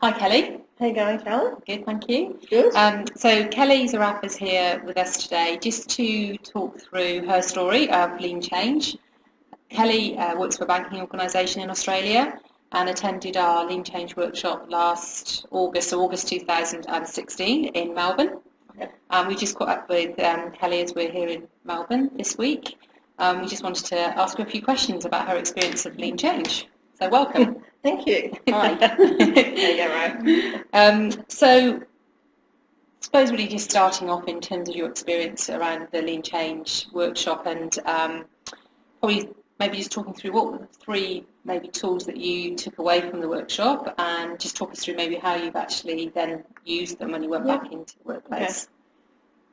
Hi Kelly. How you going, Kelly? Good, thank you. Good. So Kelly Zarafa is here with us today just to talk through her story of Lean Change. Kelly works for a banking organisation in Australia and attended our Lean Change workshop last August, so August 2016 in Melbourne. Yep. We just caught up with Kelly as we're here in Melbourne this week. We just wanted to ask her a few questions about her experience of Lean Change. So welcome. Thank you. Hi. There you go, right. So, I suppose really just starting off in terms of your experience around the Lean Change workshop and probably maybe just talking through what were the three maybe tools that you took away from the workshop and just talk us through maybe how you've actually then used them when you went back into the workplace. Okay.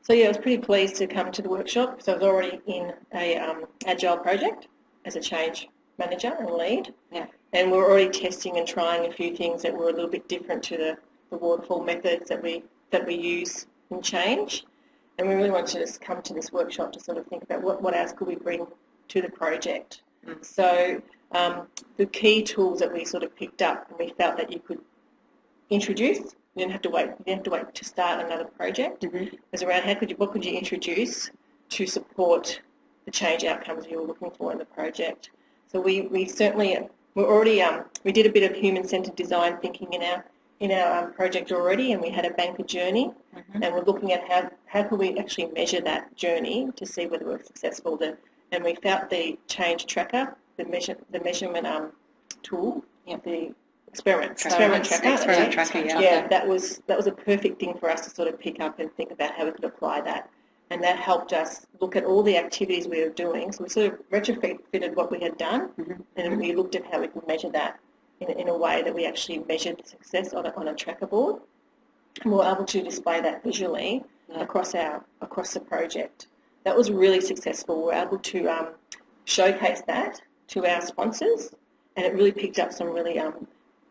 So yeah, I was pretty pleased to come to the workshop because I was already in a Agile project as a change manager and lead. Yeah. And we were already testing and trying a few things that were a little bit different to the waterfall methods that we use in change. And we really wanted to just come to this workshop to sort of think about what else could we bring to the project. So the key tools that we sort of picked up and we felt that you could introduce, you didn't have to wait to start another project. It was around what could you introduce to support the change outcomes you were looking for in the project. So we certainly we did a bit of human-centered design thinking in our project already, and we had a banker journey, and we're looking at how can we actually measure that journey to see whether we're successful. And we found the change tracker, the measurement tool, the experiment tracker. Yeah, that was a perfect thing for us to sort of pick up and think about how we could apply that. And that helped us look at all the activities we were doing. So we sort of retrofitted what we had done, and we looked at how we could measure that in a way that we actually measured success on a tracker board. And we were able to display that visually across the project. That was really successful. We were able to showcase that to our sponsors, and it really picked up some really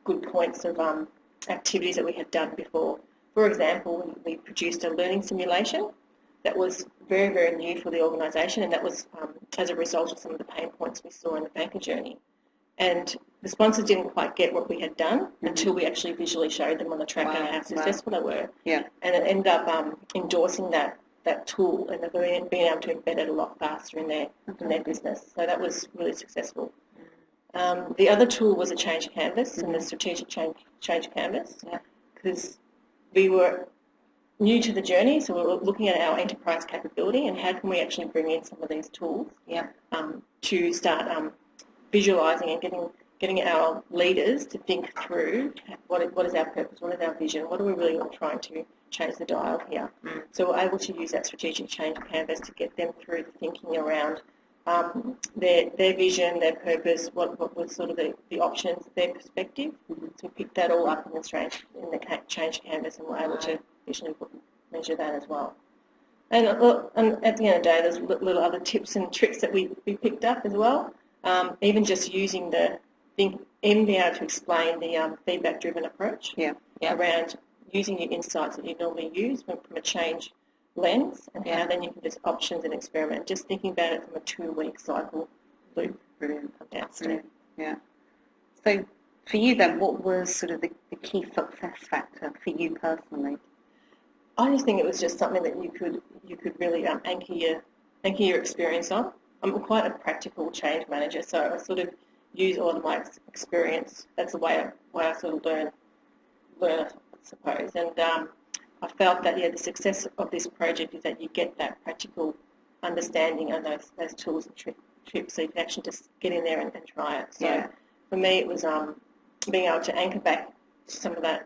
good points of activities that we had done before. For example, we produced a learning simulation that was very, very new for the organisation, and that was as a result of some of the pain points we saw in the banker journey. And the sponsors didn't quite get what we had done until we actually visually showed them on the tracker how successful they were. Yeah. And it ended up endorsing that tool and being able to embed it a lot faster in their business. So that was really successful. The other tool was a change canvas and the strategic change canvas, because we were new to the journey, so we were looking at our enterprise capability and how can we actually bring in some of these tools to start visualising and getting our leaders to think through what is our purpose, what is our vision, what are we really trying to change the dial here. So we're able to use that strategic change canvas to get them through thinking around their vision, their purpose, what was sort of the options, their perspective. So we picked that all up in the change canvas, and we're able to visually measure that as well. And at the end of the day, there's little other tips and tricks that we picked up as well. Even just using being able to explain the feedback-driven approach around using your insights that you normally use from a change lens, and how then you can just options and experiment. Just thinking about it from a 2-week cycle loop. Brilliant. Fantastic. Yeah. So for you then, what was sort of the key success factor for you personally? I just think it was just something that you could really anchor your experience on. I'm quite a practical change manager, so I sort of use a lot of my experience. That's the way I sort of learn, I suppose. And I felt that the success of this project is that you get that practical understanding of those tools and tricks, so you can actually just get in there and try it. So for me, it was being able to anchor back to some of that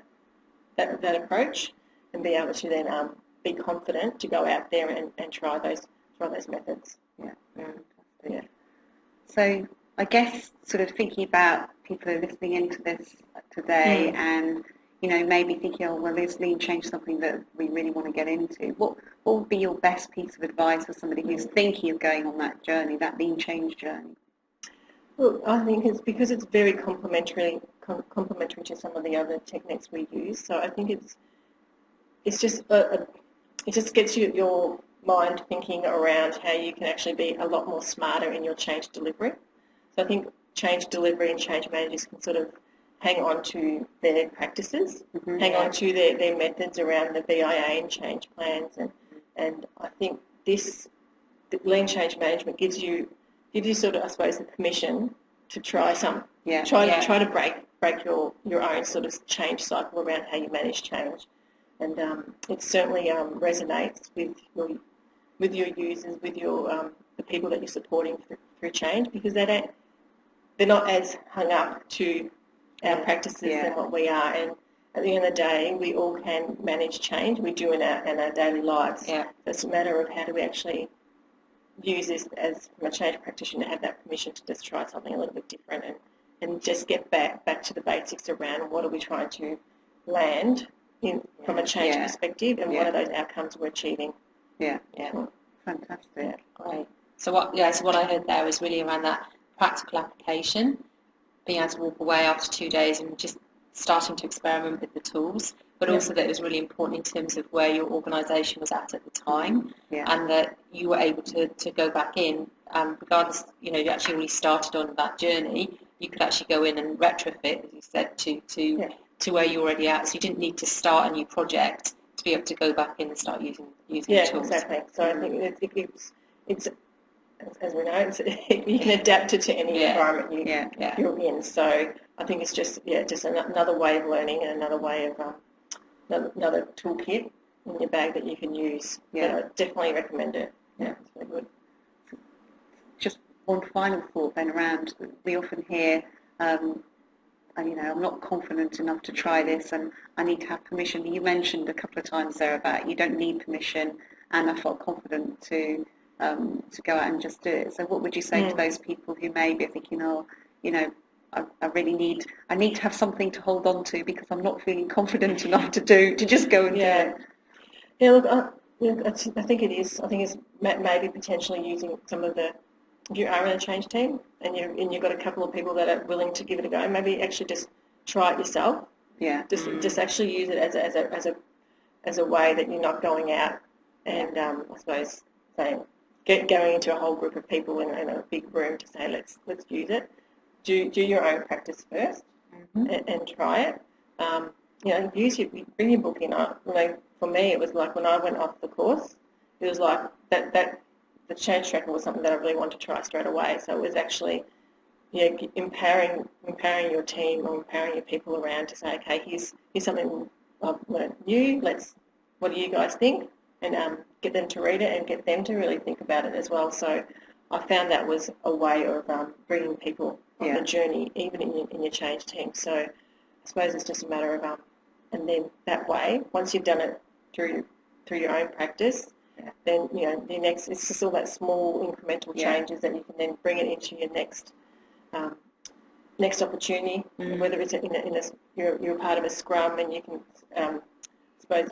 approach, and be able to then be confident to go out there and try those methods. Yeah. So I guess sort of thinking about people who are listening into this today and maybe thinking, oh, well, is Lean Change something that we really want to get into? What would be your best piece of advice for somebody who's thinking of going on that journey, that Lean Change journey? Well, I think it's because it's very complementary to some of the other techniques we use. So I think it just gets your mind thinking around how you can actually be a lot more smarter in your change delivery. So I think change delivery and change managers can sort of hang on to their practices, hang on to their methods around the BIA and change plans, and I think the lean change management gives you sort of, I suppose, the permission to try try to break your own sort of change cycle around how you manage change, and it certainly resonates with your users, with your the people that you're supporting through change, because they're not as hung up to our practices than what we are. And at the end of the day, we all can manage change. We do in our daily lives. Yeah. It's a matter of how do we actually use this as, from a change practitioner, have that permission to just try something a little bit different and just get back to the basics around what are we trying to land from a change perspective, and what are those outcomes we're achieving. Yeah. Fantastic. Yeah, great. So what I heard there was really around that practical application, being able to walk away after 2 days and just starting to experiment with the tools, but also that it was really important in terms of where your organisation was at the time, and that you were able to go back in, regardless, you actually already started on that journey, you could actually go in and retrofit, as you said, to where you're already at. So you didn't need to start a new project to be able to go back in and start using the tools. Yeah, exactly. So I think it's as we know, you can adapt it to any environment you're in. So I think it's just another way of learning and another way of another toolkit in your bag that you can use. Yeah, I definitely recommend it. Yeah, it's really good. Just one final thought then around, we often hear, I'm not confident enough to try this and I need to have permission. You mentioned a couple of times there about you don't need permission, and I felt confident to go out and just do it. So what would you say to those people who may be thinking, I really need to have something to hold on to because I'm not feeling confident enough to just go and do it? Yeah, look, I think it is. I think it's maybe potentially using some of if you are in a change team and you've got a couple of people that are willing to give it a go, maybe actually just try it yourself. Yeah. Just actually use it as a way that you're not going out and I suppose going into a whole group of people in a big room to say let's use it. Do your own practice first and try it. Bring your book in. For me, it was like when I went off the course, it was like that the change tracker was something that I really wanted to try straight away. So it was actually empowering your team or empowering your people around to say, okay, here's something I've learned new. What do you guys think? And get them to read it and get them to really think about it as well. So I found that was a way of bringing people on the journey, even in your change team. So I suppose it's just a matter of, and then that way, once you've done it through your own practice, then the next, it's just all that small incremental changes that you can then bring it into your next opportunity, whether it's you're part of a scrum and you can, I suppose,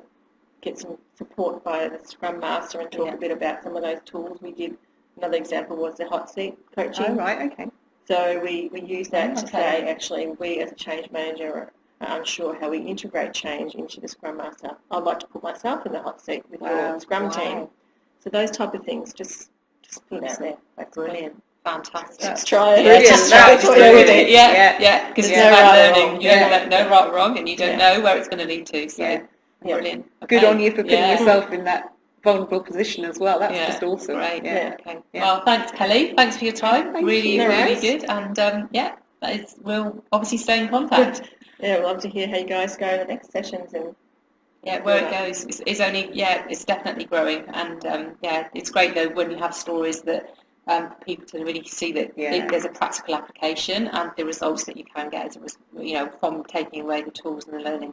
get some support by the Scrum Master and talk a bit about some of those tools. We did, another example was the hot seat coaching. Oh, right, okay. So we use that to say, actually, we as a change manager are unsure how we integrate change into the Scrum Master. I'd like to put myself in the hot seat with your Scrum team. So those type of things, just put it out there. That's brilliant. Fantastic. Just try it. Just go with it. Yeah. Because it's about learning. You don't know right or wrong, and you don't know where it's going to lead to. So brilliant. Okay. Good on you for putting yourself in that vulnerable position as well. That's just awesome. Great. Yeah. Okay. Well, thanks, Kelly. Thanks for your time. Really good. And we'll obviously stay in contact. Yeah, we'd love to hear how you guys go in the next sessions and. Yeah, where it goes is only it's definitely growing, and it's great though when you have stories that people to really see that there's a practical application and the results that you can get from taking away the tools and the learning.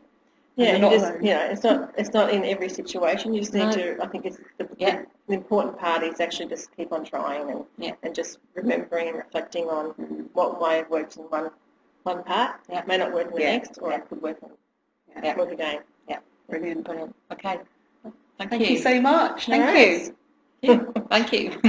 Yeah, it's not in every situation. You just need to. I think it's the important part is actually just keep on trying and just remembering and reflecting on what may have worked in one part, may not work in the next, or it could work again. Brilliant. Okay. Thank you so much. Thank you. Thank you.